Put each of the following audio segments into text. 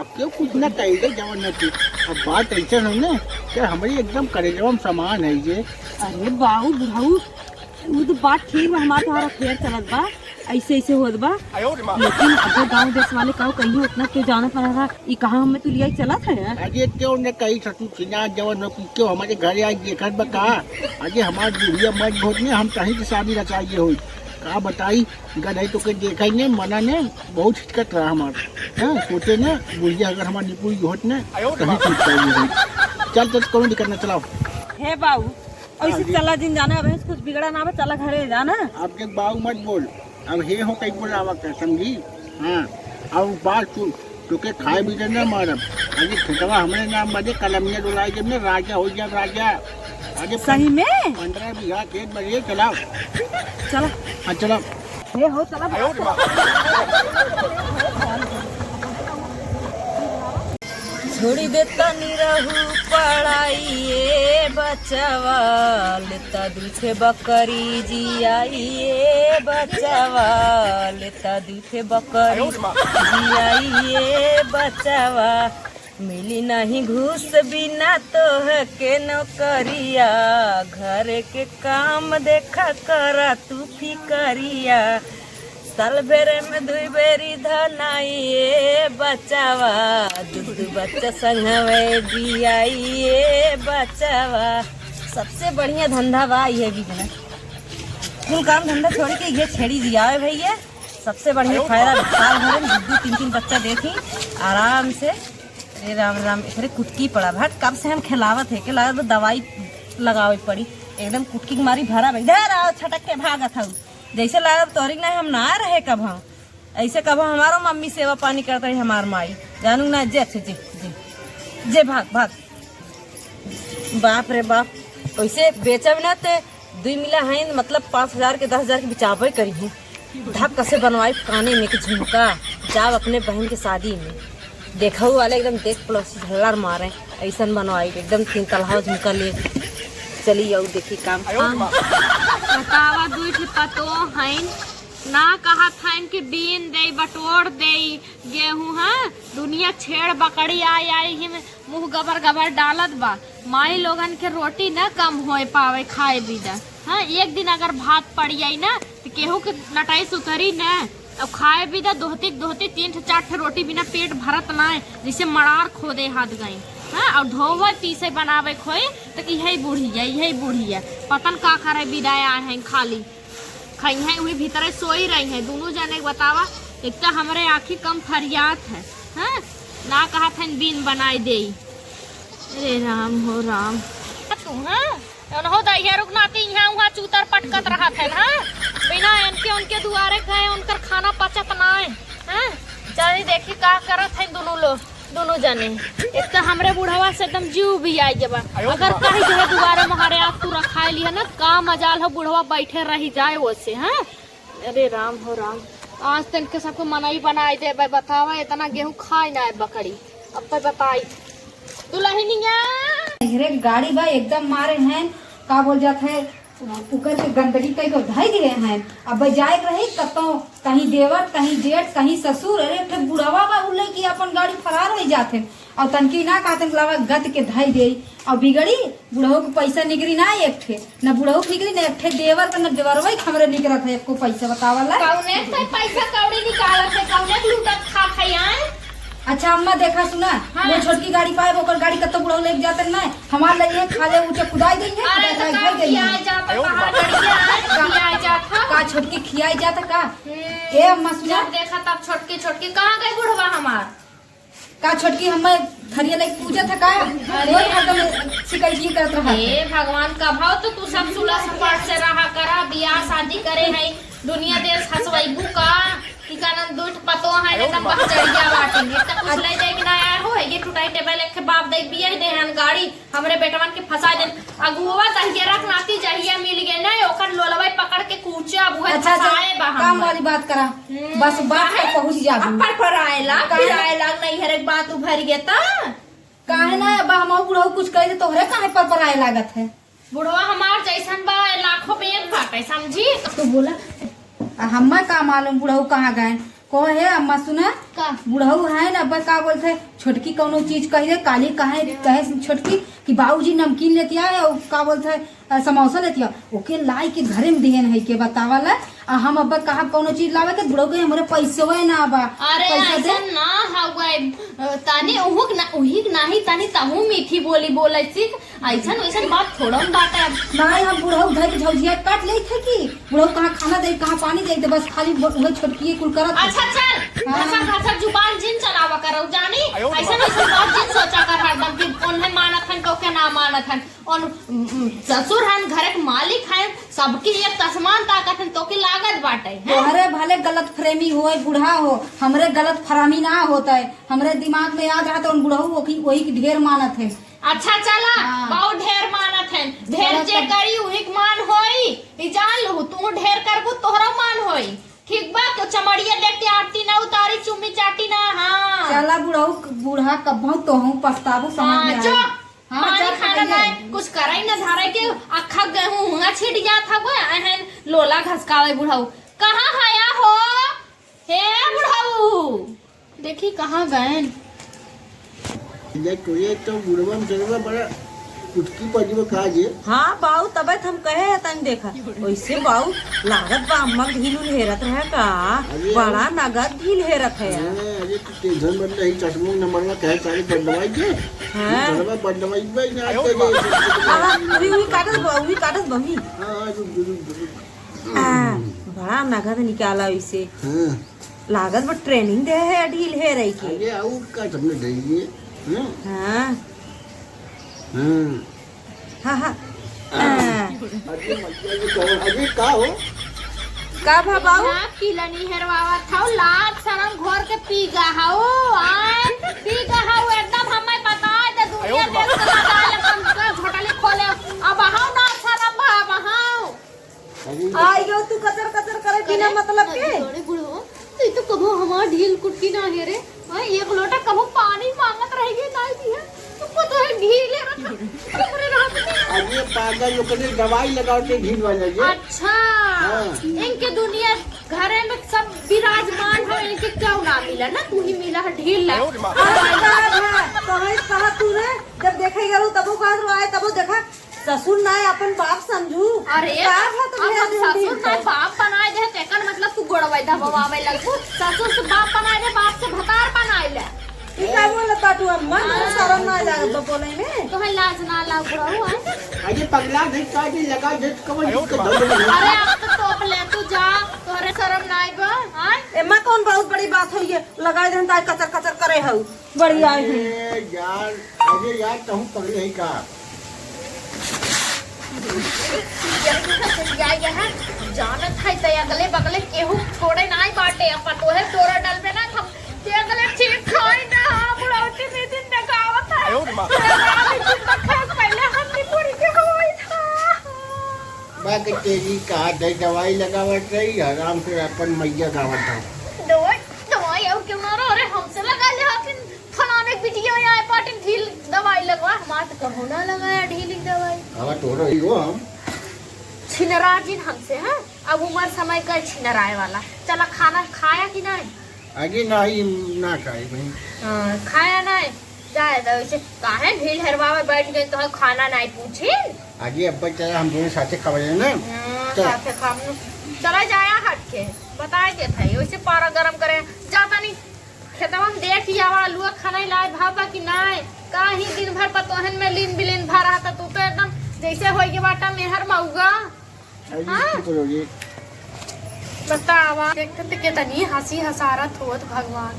अब क्यों कुछ न कही जवन न थी। अब बात ऐसा नहीं ना कि हमारी एकदम करेजवा में सामान है ये। अरे बाबू बुढ़ाऊ वो तो बात ठीक बा, हमारा तुम्हारा फेर चलत बा, ऐसे ऐसे होत बा। लेकिन अगर गांव देश वाले कहो कहीं उतना क्यों जाना पड़ा रहा, ये कहाँ हमें तू लिया चलत है। अरे क्यों न कही सतु चिना जवन क्यों हमारे घर आई देखत बा कहा। अरे हमारी बुढ़िया मत भोट ने हम कहीं की शादी रचाइए हुई का बताई। गधई तो के देखा ही ने मना ने बहुत हिचकत रहा हमारा। हाँ सोचे न बुढ़िया अगर हमारी निपुरी होत ने कहीं ठीक चाहिए हुई। चल चल कौन निकलना चलाओ है बाबू ऐसे चला दिन जाना है, कुछ बिगड़ा ना बा, चला घरे जाना। अब देख बाबू मत बोल, अब हे हो कहीं बोलावा कर समझी। हाँ अब बात सुन तो खाए भी देना मारब। अरे खेतवा हमारे नाम बजे कलमिया डुलाई जब ने राजा हो जाए राजा। अरे सही में 15 बीघा खेत बजे चलाओ। चला हाँ चलो हे हो चला। छोड़ी देता निरहू पढ़ाइए बचवा, लेता दूठे बकरी जियाइए बचवा, लेता दूठे बकरी जियाइए बचवा। मिली नहीं घूस बिना तो है के नौकरिया, घर के काम देखा करा तू फिकरिया। साल बेरे में दुई बेरी धनाइए बचावा, दूध बच्चा संगवे जियाइए बचावा। सबसे बढ़िया धंधा बा ये बिजनेस, कुल काम धंधा छोड़ के ये छेड़ी जियावे भैया। सबसे बढ़िया फायदा, साल भर में दो तीन तीन बच्चा देखी आराम से। अरे राम राम इतने कुटकी पड़ा भाट, कब से हम खिलावत है कि लगा तो दवाई लगावे पड़ी, एकदम कुटकी की मारी भरा भाई इधर छटक के भागा था। जैसे लगा तोरी नहीं हम ना रहे कब, हम ऐसे कब हमारा मम्मी सेवा पानी करता है हमार माई जानू ना। जे अच्छे जी जी जे भाग भाग। बाप रे बाप, वैसे बेचब ना तो 2 मिला है मतलब 5,000 के 10,000 के बिचावे करी हूँ। ढक कसे बनवाई काने में के झुमका, जाब अपने बहन के शादी में देखा वाले एकदम देख पड़ोसी झल्लार मारे ऐसा बनवाई एकदम 3 तलहा झुमका ले चली आऊ देखी काम। बतावा दूठ पतो हैं ना कहत हैं कि बीन दे बटोर दे गेहूं। हाँ दुनिया छेड़ बकड़ी आई ही मुंह गबर गबर डालत बा। माई लोगन के रोटी ना कम हो पावे खाए बिना। हाँ एक दिन अगर भात पड़ जाये ना तो केहू के लटाई सुतरी न, अब खाए बिना दोहती दोहती 3-4 रोटी बिना पेट भरत ना, जिसे मड़ार खोदे हाथ गई। हाँ और धोवे पीसे बनावे खोए तो यही बूढ़ी है पतन का करे विदाई आए हैं खाली खाई हैं वही भीतर सोई रही हैं दोनों जने। बतावा एक तो हमारे आँखी कम फरियात है। हाँ ना कहा था बीन बनाई दे। अरे राम हो राम तू। हाँ हो दैया रुकनाती यहाँ वहाँ चूतर पटकत रहा था ना, बिना इनके उनके दुआरे गए उनकर खाना पचत ना है। हाँ चलिए देखी का करत है दोनों जने। एक तो हमरे बुढ़ावा से एकदम जीव भी आई जब अगर कहीं जो है दोबारा हमारे आप तू रखा लिया ना का मजाल हो बुढ़वा बैठे रही जाए वैसे। हाँ अरे राम हो राम, आज तक के सबको मनाई बनाई दे भाई। बतावा इतना गेहूं खाई ना है बकरी। अब पे बताई दुल्हनिया गाड़ी भाई एकदम मारे हैं का बोल जाते हैं उकर के गंदगी कई को धाई दिए हैं। अब जाए रही कतो कहीं देवर कहीं जेठ कहीं ससुर। अरे फिर बुढ़ावा बा उले की अपन गाड़ी फरार हो जाते और तनकी ना कहते लावा गद के धाई दे और बिगड़ी बुढ़ऊ के पैसा निकली ना एक ठे न बुढ़ऊ निकली ना एक ठे देवर का न देवरवा हमरे निकला था एक को पैसा बतावला कौने से पैसा कौड़ी निकालत है कौने लूटत खा खयान। अच्छा अम्मा देखा सुना। हाँ। वो छोटकी गाड़ी पाए वो गाड़ी कतो बुढ़ऊ लेके जाते ना हमार लिए खाले ऊंचे खुदाई देंगे का छोटकी खियाई जाता का। ए अम्मा सुना देखा तब छोटकी छोटकी कहाँ गई बुढ़वा हमार का छोटकी हमें थरिया लेके पूजा था का शिकायत करत रहा। हे भगवान का भाव तो तू सब सुलह सपाट से रहा करा, बियाह शादी करे है दुनिया देश हसवैबू का टिकानन दूठ पतो है एकदम बहचड़िया बाटेंगे त कुछ ले जाए कि ना आया हो ये टूटाई टेबल एक बाप दे बिया दे हन गाड़ी हमरे बेटवन के फंसा दे अगुवा तहिया रख नाती जहिया मिल गए ना ओकर लोलवाई पकड़ के कूचा बुहे फसाए बा। काम वाली बात करा बस बात तक पहुंच जा अपर पर आएला फिर आएला नहीं हर एक बात उभर गया त काहे ना बा हम बुढ़ऊ कुछ कह दे तोहरे काहे पर आए लागत है। बुढ़वा हमार जैसन बा लाखों में एक बाटे समझी। तो बोला हमें का मालूम बुढ़ऊ कहाँ गए को है अम्मा सुना का बुढ़ऊ है ना अब का बोलते छोटकी कोनो चीज कह दे काली कहे छोटकी कि बाबूजी नमकीन लेती आए और का बोलते समोसा लेती है ओके लाई के घरे में दिहन है के बतावाला आ हम अब कहा कोनो चीज लावे के बुढ़ऊ के हमरे पैसे होए ना बा अरे पैसा ऐसा ना हवे तानी उहिक नाही तानी तहु मीठी बोली बोले सीख ऐसन वैसन बात थोड़ा बात है। नहीं हम बुढ़ऊ धर के झौझिया काट ले थे कि बुढ़ऊ कहाँ खाना दे कहाँ पानी दे बस खाली वही छोटकी कुल करत अच्छा चल घसा घसा जुबान जिन चलावा करो जानी ऐसा ऐसा बात जिन सोचा कर हरदम कि कौन है मानत हन को ना मानत हन और ससुर हन घर के मालिक है सबकी एक तस्मान ताकत हन तो की लागत बाटे तोहरे भले गलत फहमी हो बूढ़ा हो हमरे गलत फहमी ना होता है हमरे दिमाग में याद रहता है बुढ़ऊ वही की ढेर मानत है। अच्छा चला हाँ। बहुत ढेर मानत है ढेर जे करी उही के मान होई ई जान लहू तू ढेर करबू तोहरा मान होई ठीक बा तो चमड़िया लेके आरती ना उतारी चुम्मी चाटी ना। हाँ चला बुढ़ऊ बूढ़ा कब तो हूँ पछताबू समझ में जो आए। हाँ, पानी चल खाना खड़िया। नहीं कुछ कराई ना धारे के अखा गेहूं हुआ छिट जात हवे एहन लोला घसकावे बुढ़ऊ कहाँ हया हो हे बुढ़ऊ देखी कहाँ गए ये तो बुढ़वा में चलवा बड़ा कुटकी पजीब कहा जे हाँ बाऊ तबे हम कहे है तन देखा वैसे बाऊ लागत बा अम्मा ढील उल हेरत रहे का बड़ा नगद ढील हेरत है यार। अरे तो टेंशन बन रही चटमों नंबर में कहे सारी बदलवाई जे हाँ। चलवा बदलवाई भाई ना आते हाँ, अभी वही काटत बमी हां रुक बड़ा नगद निकाला वैसे हां लागत बा ट्रेनिंग दे है ढील है रही की। अरे आउ का तुमने देंगे हां हाँ हां हाँ हाँ अरे मतलब ये अरे का हो का भा बाऊ ना किलनी हेरवावा था लात शरम घोर के पी गा हाओ आन पी गा हाओ एकदम हमें पता है ते दुनिया देख के लगाले कम का होटल खोले अब हाओ ना शरम भा हाओ अरे आई गयो तू कचर कचर करे बिना मतलब के बड़े बुढ़ो तो कबो हमार ढील कुटकी ना हेरे हां एक लोटा कबो पानी मांगत रहेगी नहीं दी है तुमको तो है ढील है अरे रात में अरे पागल लोग ने दवाई लगाते ढील वाला जे अच्छा हाँ। इनके दुनिया घरे में सब विराजमान है इनके क्यों ना मिला ना तू ही मिला है ढील ला कहा तू ने जब देखे गलो तबो कहा आए तबो देखा ससुर ना अपन बाप समझू अरे का है तो अब मेरा हम ढील ससुर का बाप बनाए दे तेकर मतलब तू गोड़वाई दबावे लगू ससुर से बाप बनाए दे बाप से भतार बनाए ले ई का बोला ताटू अम्मा शर्म ना लागत बा बोले में तो है लाज ना लाग बुढ़ऊ है अरे पगला नहीं का जे लगा जे कवन दिक्कत अरे अब तो टोप ले तू जा तोरे शर्म ना आइबा हां एमा कौन बहुत बड़ी बात हुई है लगाए देन ताई कचर कचर करे हऊ बड़ी आई है अरे यार अरे यार कहूं पगले है का जानत है ते अगले बगले केहू छोड़े नहीं बाटे अपन तोहे तोरा डल पे ना हम ते अगले ठीक खाई ना बुढ़ौती में दिन देखावत है पहले हमनी पूरी के होई था बाकी तेरी का दवाई लगावत रही आराम से अपन मैया गावत था दवाई और क्यों ना अरे हमसे लगा ले हाकिन फलाने वीडियो आए पाटिन ढील दवाई लगवा हमार तो कहो ना लगाया ढील दवाई हवा तोड़ ही हो हम छिनरा जिन हमसे है अब उम्र समय का छिनराए वाला चला खाना खाया कि नहीं आगे नहीं ना खाए भाई खाया नहीं जाए वैसे काहे ढील हरवा में बैठ गए तो खाना नहीं पूछी आगे अब चला हम दोनों साथे खवाए ना साथे काम चला जाया हट के बताए के थे वैसे पारा गरम करे जाता नहीं खेतवा में देख ही आवा लुआ खाना लाए भाबा कि नहीं काहे दिन भर पतोहन में लीन बिलीन भर रहा था तू तो एकदम जैसे होई के बाटा मेहर मऊगा हाँ? करोगे बतावा देखते कितनी हंसी हसारत होत भगवान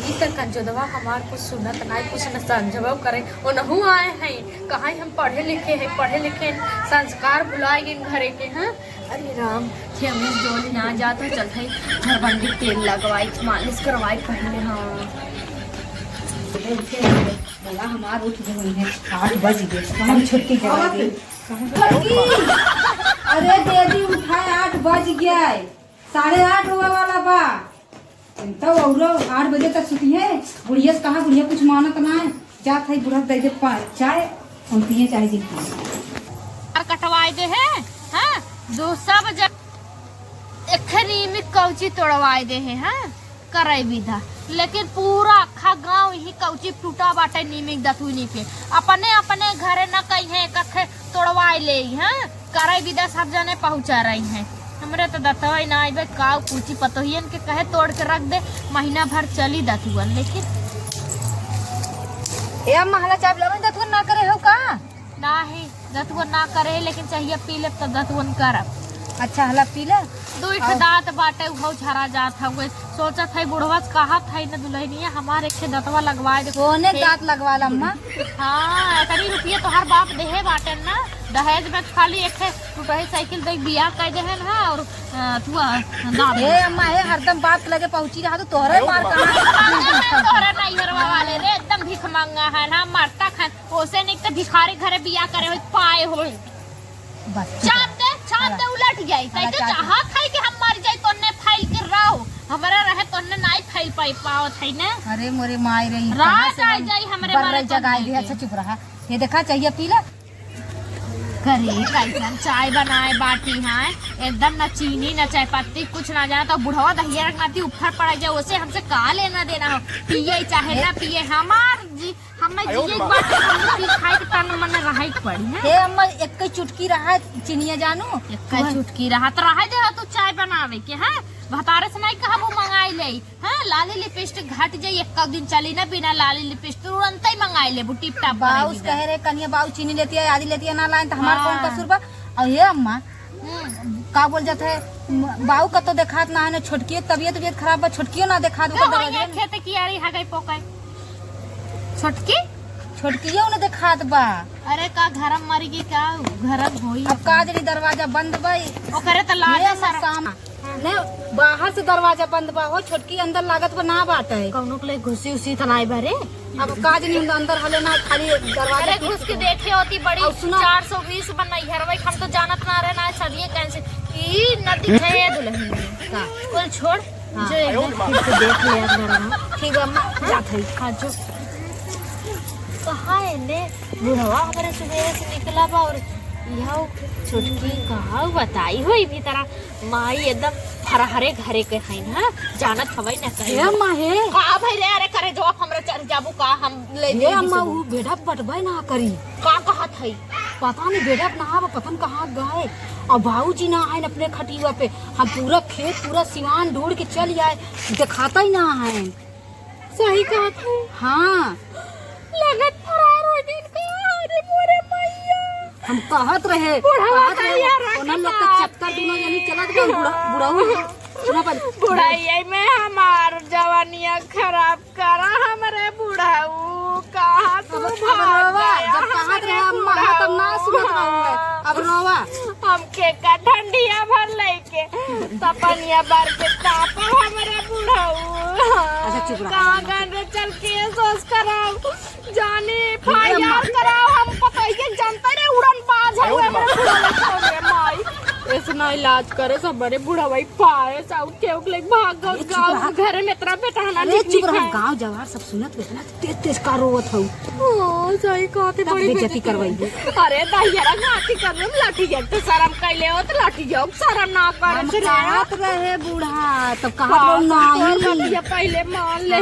ये तक कंजोदवा हमार कुछ सुनत नहीं कुछ न समझब करे वो नहू आए हैं कहाँ हम पढ़े लिखे संस्कार भुलाए गए घरे के हैं अरे राम थे हमें जोली ना जाता चलते झरबंडी तेल लगवाई मालिश करवाई पहले हाँ बोला हमार उठ गई है 8 बज गए हम छुट्टी जगा दी अरे दीदी उठाए 8 बज गया 8:30 हुआ वाला बा तो और 8 बजे तक सुती है बुढ़िया से कहा बुढ़िया कुछ मानत ना है जा था बुढ़ा दे दे चाय हम पिए चाय दी और कटवाए दे है हाँ दो सब जग एखरी में कौची तोड़वाए दे है हाँ करे विधा, लेकिन पूरा अखा गांव ही कौची टूटा बाटे नीमिक दथुनी पे अपने अपने घरे न कही है कथे तोड़वाए ले हैं करे विदा सब जने पहुंचा रही हैं। हमरे तो दतवाई ना आइबे काव पूछी पतोहियन के कहे तोड़ के रख दे महीना भर चली दथुअन, लेकिन ए अम्मा हला चाय पिलावन दतवन ना करे हो का? ना ही दतुअन ना करे, लेकिन चाहिए पी ले तो दतुअन करब। अच्छा हला पी ले। दुई ठे दांत बाटे उहो झरा जात हवे, सोचत है बुढ़वा कहा था न दुल्हनिया हमारे एक दतवा लगवाए दे। कोने दांत लगवा ला अम्मा? हाँ इतनी रुपये तो हर बाप देहे बाटे ना, दहेज में खाली एक टूटही साइकिल दे बियाह कर दे है ना, और तू दांत ए अम्मा हे हरदम बात लगे पहुंची रहा तो तोहरे मार कहां तोहरा नहीं हरवा वाले रे एकदम भीख मांगा है ना, मारता खान ओसे नहीं तो भिखारी घरे बियाह करे हो पाए हो चाप दे उलट जाई तै तो चाहत है कि हम मर जाई तोने फाइल के रहो, हमरा रहे तोने नहीं फाइल पाई पावत है ना। अरे मोरे माई रही रात आ जाई हमरे मारे जगह दे। अच्छा चुप रहा, ये देखा चाहिए पी ले। करे कैसन चाय बनाए बाटी है एकदम न चीनी न चाय पत्ती कुछ ना जाना, तो बुढ़वा दहिया रखनाती ऊपर पड़ जाए उसे हमसे का लेना देना हो, पिए चाहे ना पिए हमार जी हमें जी एक बात पी खाए के तन मन रहे पड़ी है। हे अम्मा एक चुटकी रहा चिनिया जानू एक चुटकी रहा तो रहे दे तू चाय बनावे के है भतारे से नहीं कहा वो मंगाई ले हाँ, लाली लिपस्टिक घट जाये एक दिन चली ना बिना लाली लिपस्टिक तुरंत ही मंगाई ले टिप टाप। बाउस कह रहे कन्या बाऊ चीनी लेती है आदि लेती है ना लाइन तो हमारा कौन कसूर बा? और ये अम्मा का बोल जाते है बाऊ का तो देखात ना है ना, छोटकी तबियत खराब बा छोटकियो ना देखात खेते की यारी हा गई पोकाई छोटकियो ना देखात बा। अरे का घर मरी गई का घर होई अब का जरी दरवाजा बंद बा ओकरे त लाज शाम ने बाहर से दरवाजा बंद बा हो, छोटकी अंदर लागत बा ना बात है कौनो के लिए घुसी उसी तनाई भरे। अब काज नहीं अंदर हले ना खाली दरवाजा अरे घुस के देखे होती बड़ी 420 बनाई हरवाई हम तो जानत ना रहे ना सदिए कैसे ई नदी है दुल्हन का कुल छोड़ जो एकदम फिर से देख ले अंदर। ठीक है अम्मा जात है हां जो कहाँ है ने बुढ़वा हमारे सुबह से निकला बा और यह छोटकी कहा बताई हुई भी तरह माई एकदम हरे घरे के है ना जानत हवाई ना कहे अम्मा हे का भाई रे अरे करे जवाब हमरा चढ़ जाबू का हम ले ये अम्मा वो बेड़ा बटबे ना करी का कहत है पता नहीं बेड़ा ना पतन कहाँ गए और बाबूजी ना है अपने खटिया पे, हम पूरा खेत पूरा सिवान ढूंढ के चल आए दिखाता ही ना है। सही कहत है हाँ लगत फरार हो दिन का। अरे मोरे मैया हम कहत रहे उन्हें लोग के चक्कर दोनों यानी चलत गए बुढ़ाऊ सुना पर बुढ़ाई में हमार जवानिया खराब करा हमरे बुढ़ाऊ कहा तू भाग गया जब कहत रहे अम्मा तब ना सुनत रहुए अब रोवा हमके का ठंडिया भर लेके सपनिया बार के तापा हमरे बुढ़ाऊ। अच्छा चुप रहा कहां गन चल के सोच कराओ जाने फायर कराओ हम पता ही जानता रे उड़न बाज है हमरे माई ऐसा इलाज करे सब बड़े बुढ़ा भाई पाए साउथ के उगले भाग गांव घर में इतना बेटा ना चुप रहा गांव जवार सब सुनत इतना तेज तेज का रोवत हो ओ सही कहते बड़ी बेइज्जती करवाई अरे दहिया गाती कर लाठी जब तो शर्म कैले हो तो लाठी जाओ शर्म ना करे हम कहत रहे बूढ़ा तब कहत नहीं पहले मान ले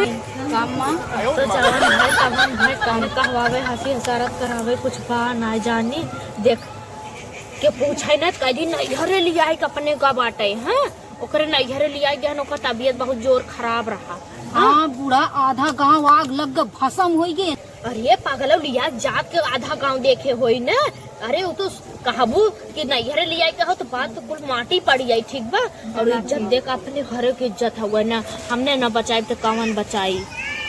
अम्मा तो जवान भाई तमन भाई कहवावे हंसी हसारत करावे कुछ बा ना जानी देख के पूछे न कदी नैहरे लिया है अपने का बाटे हैं ओकरे नैहरे लिया गया ओकर तबीयत बहुत जोर खराब रहा। हाँ बूढ़ा आधा गांव आग लग गए भसम हो गए। अरे पागल लिया जात के आधा गांव देखे होई न। अरे वो तो कहबू कि नैहरे लिया के हो तो बात तो कुल माटी पड़ जाई ठीक बा। और इज्जत देख अपने घरे की इज्जत हुआ ना हमने न बचाई तो कौन बचाई।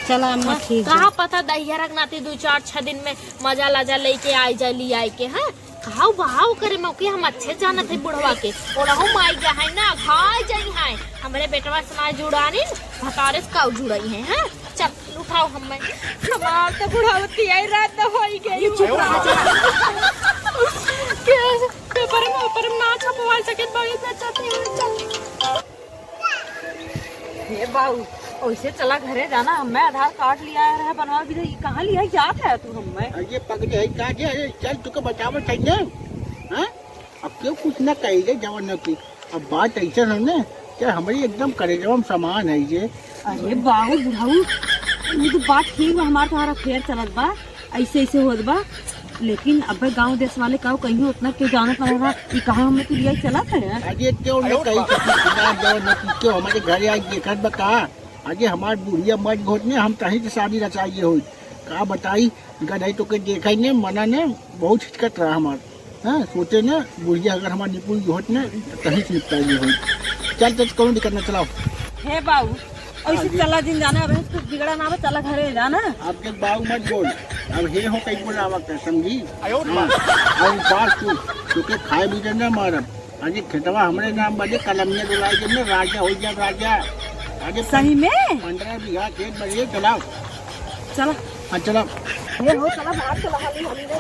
चला अम्मा ठीक कहा पता दहिया रखनाती 2-4-6 दिन में मजा लाजा लेके आई जा लिया के है कहा बहाव करे मौके हम अच्छे जानत है बुढ़वा के और हम आई जा है ना खाई जाई है हमरे बेटवा समाज जुड़ानी भतारे का जुड़ाई है हैं चल उठाओ हमें हमार तो बुढ़ावती आई रात होई गई चुप रहा के पेपर में ना छपवा सके बड़ी चाहती हे बाऊ ओइसे चला घरे जाना हमें आधार कार्ड लिया है बनवा भी कहाँ लिया याद है तू हमें ये पगड़े है का जे चल तुके बचाव चाहिए हां अब क्यों कुछ ना कही जे जवान की अब बात ऐसा है ना क्या हमारी एकदम करेजवा में सामान है ये। अरे बाबू बुढ़ाऊ ये तो बात ठीक बा, हमार तुम्हारा फेर चलत बा, ऐसे ऐसे होत बा, लेकिन अब गांव देश वाले का कहीं उतना क्यों जानत ना रहा ये कहाँ हमें तो लिया चला था यार। अरे क्यों न कहीं छिना जवन न क्यों हमारे घर आई देखत बा का। अरे हमार बुढ़िया मज घोट ने हम तहीं से शादी रचाइए हुई का बताई। गधई तो के देखा ही ने मना ने बहुत हिचकत रहा हमार। हाँ सोचे न बुढ़िया अगर हमार निपुण घोट ने तो तहीं से निपटाइए हुई। चल चल कौन दिक्कत न चलाओ। है बाबू ऐसे चला दिन जाना रहे कुछ बिगड़ा ना चला घरे जाना। आपके बाबू मत बोल अब हे हो कहीं बोला वक्त समझी। और बात तू क्योंकि खाए भी देना मारब। अरे खेतवा हमारे नाम बजे कलमिया डुलाई जब राजा हो गया राजा। अरे सही में 15 बीघा खेत बढ़िए चलाओ। चला हाँ चलाओ। ये हो चला बाहर चला हाली हाली रे।